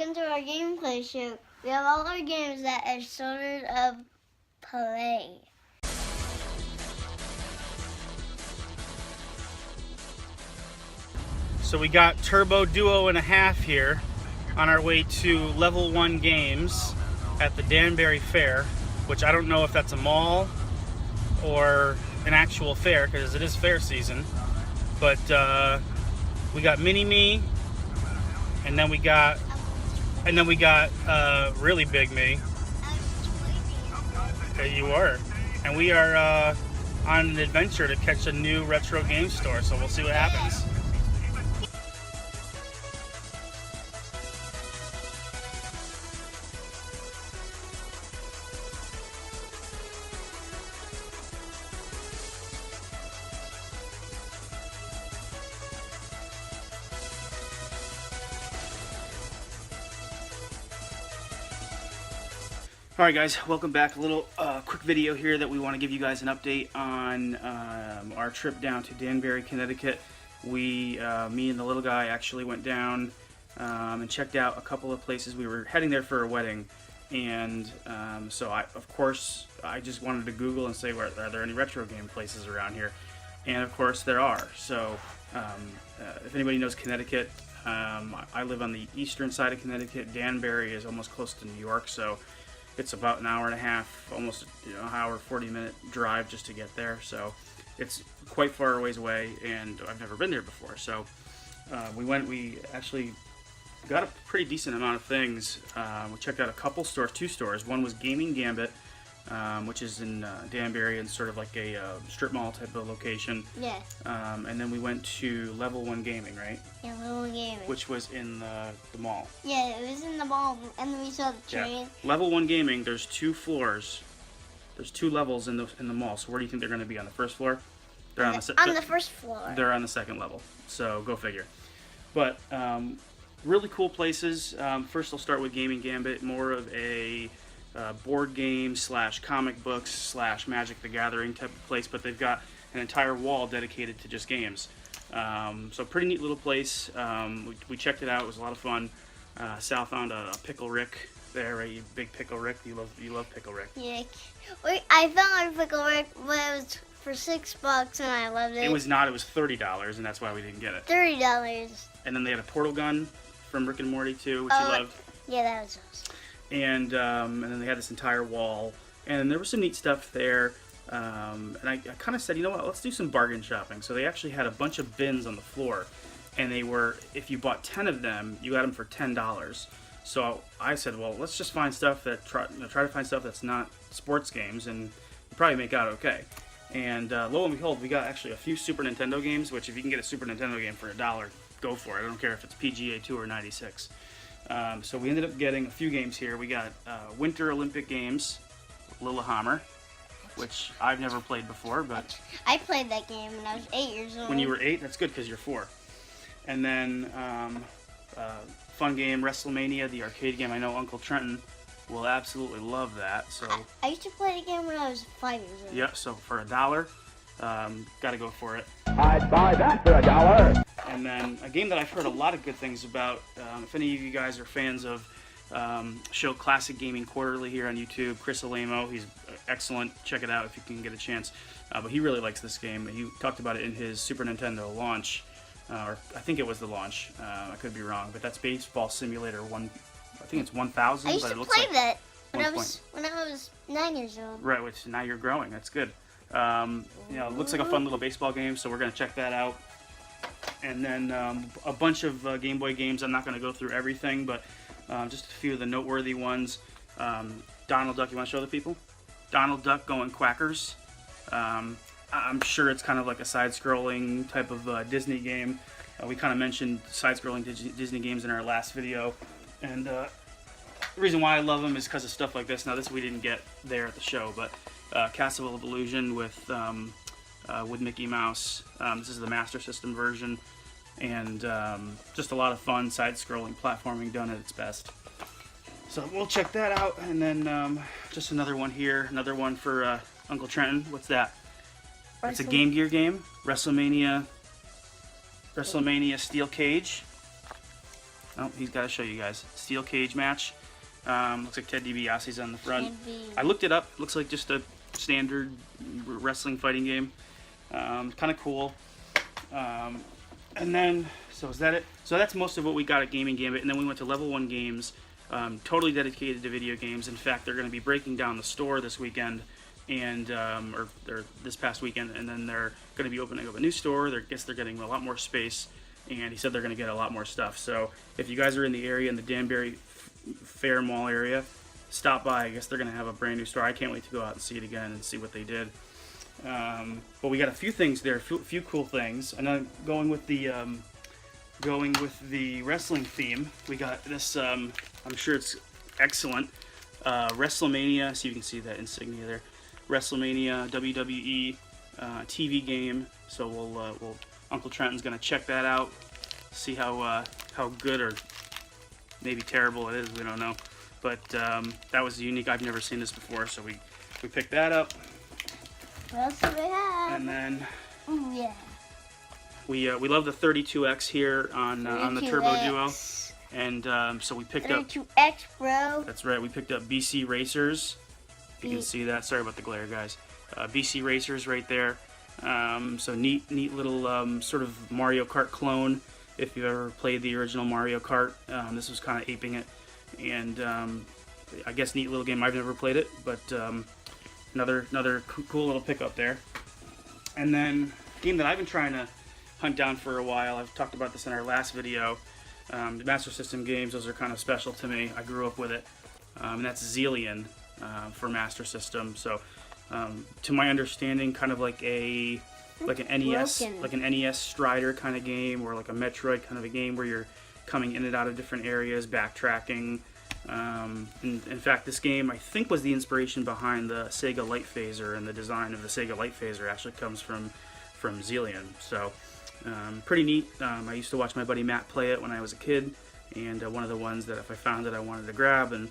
welcome to our gameplay show. We have all our games that are sort of play. So we got Turbo Duo and a half here on our way to Level 1 Games at the Danbury Fair, which I don't know if that's a mall or an actual fair, because it is fair season. But we got Mini Me, and then we got really big me. There you are. And we are on an adventure to catch a new retro game store, so we'll see what happens. Alright guys, welcome back. A little quick video here that we want to give you guys an update on our trip down to Danbury, Connecticut. Me and the little guy actually went down and checked out a couple of places. We were heading there for a wedding, and so of course I just wanted to Google and say, are there any retro game places around here? And of course there are. So if anybody knows Connecticut, I live on the eastern side of Connecticut. Danbury is almost close to New York, so it's about an hour and a half, almost an hour, 40-minute drive just to get there. So it's quite far a ways away, and I've never been there before. So we actually got a pretty decent amount of things. We checked out a couple stores, two stores. One was Gambit, which is in Danbury, and sort of like a strip mall type of location. Yeah. And then we went to Level 1 Gaming, right? Yeah, Level 1 Gaming. Which was in the mall. Yeah, it was in the mall, and then we saw the train. Yeah. Level 1 Gaming, there's 2 floors. There's 2 levels in the mall. So where do you think they're going to be? On the first floor? They're on the first floor. They're on the second level. So go figure. But really cool places. First, I'll start with Gaming Gambit, more of a board game / comic books / Magic the Gathering type of place, but they've got an entire wall dedicated to just games. So pretty neat little place. We checked it out. It was a lot of fun. Sal found a Pickle Rick there, right? You big Pickle Rick. You love Pickle Rick. Yeah. I found a Pickle Rick, but it was for $6, and I loved it. It was not. It was $30, and that's why we didn't get it. $30. And then they had a portal gun from Rick and Morty too, which you loved. Yeah, that was awesome. And then they had this entire wall, and there was some neat stuff there. And I kind of said, you know what, let's do some bargain shopping. So they actually had a bunch of bins on the floor, and they were, if you bought 10 of them, you got them for $10. So I said, well, let's just find stuff that try to find stuff that's not sports games, and you probably make out okay. And lo and behold, we got actually a few Super Nintendo games, which if you can get a Super Nintendo game for $1, go for it. I don't care if it's PGA 2 or 96. So we ended up getting a few games here. We got Winter Olympic Games, Lillehammer, which I've never played before, but I played that game when I was 8 years old. When you were 8, that's good because you're 4. And then fun game, WrestleMania, the arcade game. I know Uncle Trenton will absolutely love that. So I used to play the game when I was 5 years old. Yep. So for $1, got to go for it. I'd buy that for $1. And then a game that I've heard a lot of good things about. If any of you guys are fans of show Classic Gaming Quarterly here on YouTube, Chris Alamo, he's excellent. Check it out if you can get a chance. But he really likes this game. He talked about it in his Super Nintendo launch, or I think it was the launch. I could be wrong, but that's Baseball Simulator 1. I think it's 1000. I used to play that when I was 9 years old. Right, which now you're growing. That's good. It looks like a fun little baseball game, so we're gonna check that out. And then a bunch of Game Boy games. I'm not going to go through everything, but just a few of the noteworthy ones. Donald Duck, you want to show the people? Donald Duck Going Quackers. I'm sure it's kind of like a side-scrolling type of Disney game. We kind of mentioned side-scrolling Disney games in our last video. And the reason why I love them is because of stuff like this. Now, this we didn't get there at the show, but Castle of Illusion with Mickey Mouse. This is the Master System version, and just a lot of fun side-scrolling platforming done at its best. So we'll check that out, and then just another one here, another one for Uncle Trenton. What's that? It's a Game Gear game, WrestleMania Steel Cage. Oh, he's got to show you guys. Steel cage match. Looks like Ted DiBiase's on the front. Ted I looked it up. Looks like just a standard wrestling fighting game. Kind of cool. And then, so is that it? So that's most of what we got at Gaming Gambit. And then we went to Level 1 Games, totally dedicated to video games. In fact, they're going to be breaking down the store this weekend, and or this past weekend, and then they're going to be opening up a new store. I guess they're getting a lot more space, and he said they're going to get a lot more stuff. So if you guys are in the area, in the Danbury Fair Mall area, stop by. I guess they're going to have a brand new store. I can't wait to go out and see it again and see what they did. But we got a few things there, a few cool things, and then going with the wrestling theme, we got this. I'm sure it's excellent. WrestleMania, so you can see that insignia there. WrestleMania WWE TV game. So we'll Uncle Trenton's gonna check that out, see how good or maybe terrible it is. We don't know, but that was unique. I've never seen this before, so we picked that up. What else do we have? And then Ooh, yeah. we love the 32X here on the Turbo Duo, and so we picked up 32X, bro. That's right. We picked up BC Racers. You can see that. Sorry about the glare, guys. BC Racers right there. So neat little sort of Mario Kart clone. If you've ever played the original Mario Kart, this was kind of aping it. And I guess neat little game. I've never played it, but another cool little pickup there. And then a game that I've been trying to hunt down for a while. I've talked about this in our last video. The Master System games, those are kind of special to me. I grew up with it. And that's Zillion for Master System. So to my understanding, kind of like an NES Strider kind of game, or like a Metroid kind of a game where you're coming in and out of different areas, backtracking. In fact, this game I think was the inspiration behind the Sega Light Phaser, and the design of the Sega Light Phaser actually comes from Zillion. So pretty neat. I used to watch my buddy Matt play it when I was a kid, and one of the ones that if I found it I wanted to grab, and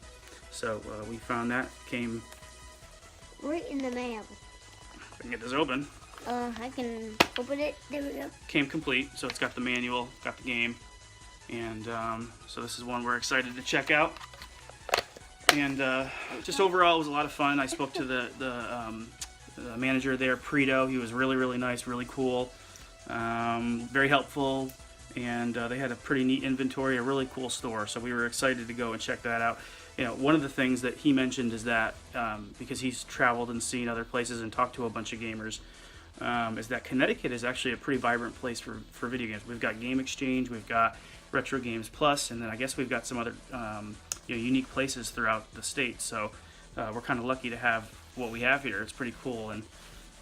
so we found that. Came Right in the mail. If I can get this open. I can open it. There we go. Came complete, so it's got the manual, got the game, and so this is one we're excited to check out. And just overall, it was a lot of fun. I spoke to the manager there, Preto. He was really nice, really cool, very helpful, and they had a pretty neat inventory, a really cool store. So we were excited to go and check that out. You know, one of the things that he mentioned is that because he's traveled and seen other places and talked to a bunch of gamers, is that Connecticut is actually a pretty vibrant place for video games. We've got Game Exchange, we've got Retro Games Plus, and then I guess we've got some other unique places throughout the state. So we're kind of lucky to have what we have here. It's pretty cool,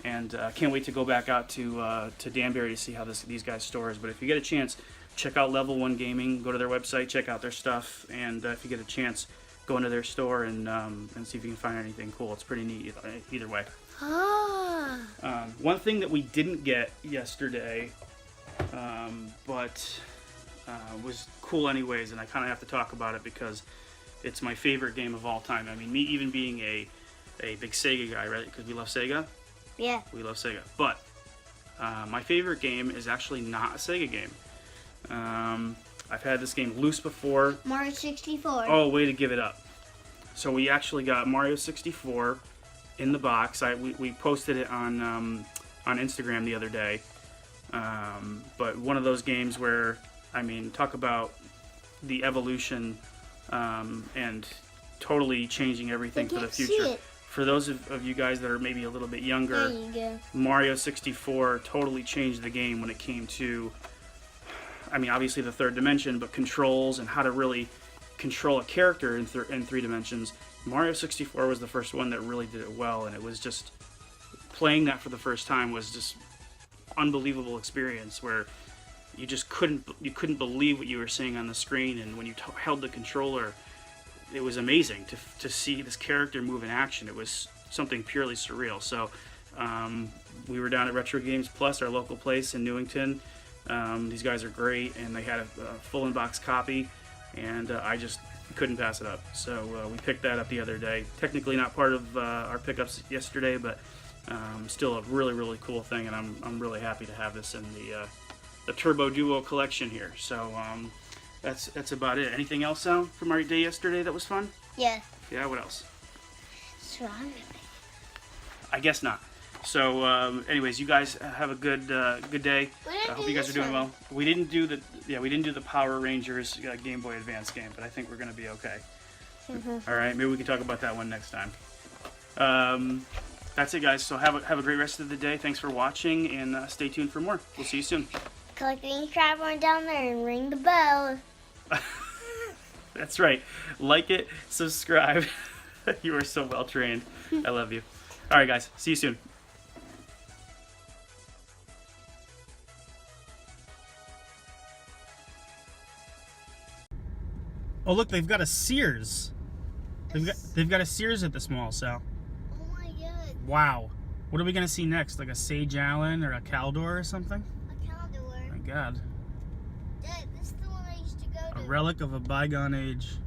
and can't wait to go back out to Danbury to see how these guys' store is. But if you get a chance, check out Level 1 Gaming. Go to their website, check out their stuff, and if you get a chance, go into their store and see if you can find anything cool. It's pretty neat either way. One thing that we didn't get yesterday, but was cool anyways, and I kind of have to talk about it because it's my favorite game of all time. I mean, me even being a big Sega guy, right? Because we love Sega. Yeah. We love Sega. But my favorite game is actually not a Sega game. I've had this game loose before. Mario 64. Oh, way to give it up. So we actually got Mario 64 in the box. We posted it on Instagram the other day. But one of those games where, I mean, talk about the evolution and totally changing everything for the future. For those of you guys that are maybe a little bit younger, there you go. Mario 64 totally changed the game when it came to, I mean, obviously the third dimension, but controls and how to really control a character in three dimensions. Mario 64 was the first one that really did it well, and it was just, playing that for the first time was just unbelievable experience where you just couldn't believe what you were seeing on the screen, and when you held the controller, it was amazing to see this character move in action. It was something purely surreal. So we were down at Retro Games Plus, our local place in Newington. These guys are great, and they had a full in-box copy, and I just couldn't pass it up. So we picked that up the other day. Technically not part of our pickups yesterday, but still a really cool thing, and I'm really happy to have this in the Turbo Duo collection here. So that's about it. Anything else, Sal, from our day yesterday that was fun? Yeah. Yeah, what else? Strong. I guess not. So, anyways, you guys have a good day. I hope you guys are doing well. We didn't do the Power Rangers Game Boy Advance game, but I think we're gonna be okay. All right, maybe we can talk about that one next time. That's it, guys. So have a great rest of the day. Thanks for watching, and stay tuned for more. We'll see you soon. Click the subscribe button down there and ring the bell. That's right. Like it, subscribe. You are so well trained. I love you. All right, guys. See you soon. Oh, look, they've got a Sears. They've got a Sears at the mall, Sal. Oh my god. Wow. What are we gonna see next? Like a Sage Allen or a Caldor or something? A calendar. My God. Dad, this is the one I used to go to. A relic of a bygone age.